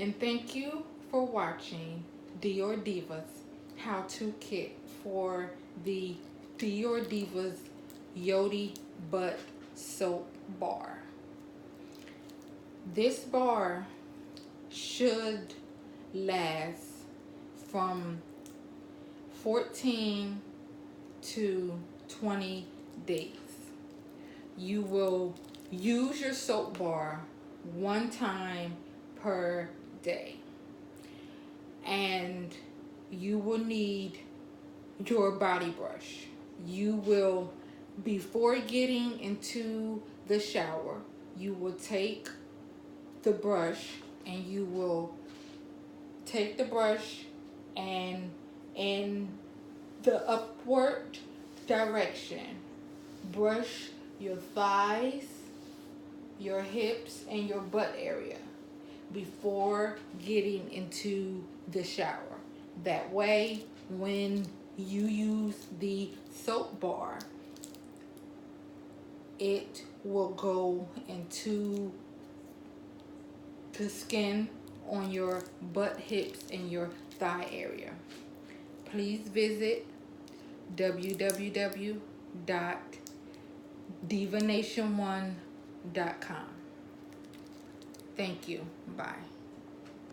And thank you for watching Dior Divas how-to kit for the Dior Divas Yodi butt soap bar. This bar should last from 14 to 20 days. You will use your soap bar one time per day, and you will need your body brush. You will, before getting into the shower, you will take the brush and you will take the brush and in the upward direction brush your thighs, your hips, and your butt area before getting into the shower. That way, when you use the soap bar, it will go into the skin on your butt, hips, and your thigh area. Please visit www.divanation1.com. Thank you. Bye.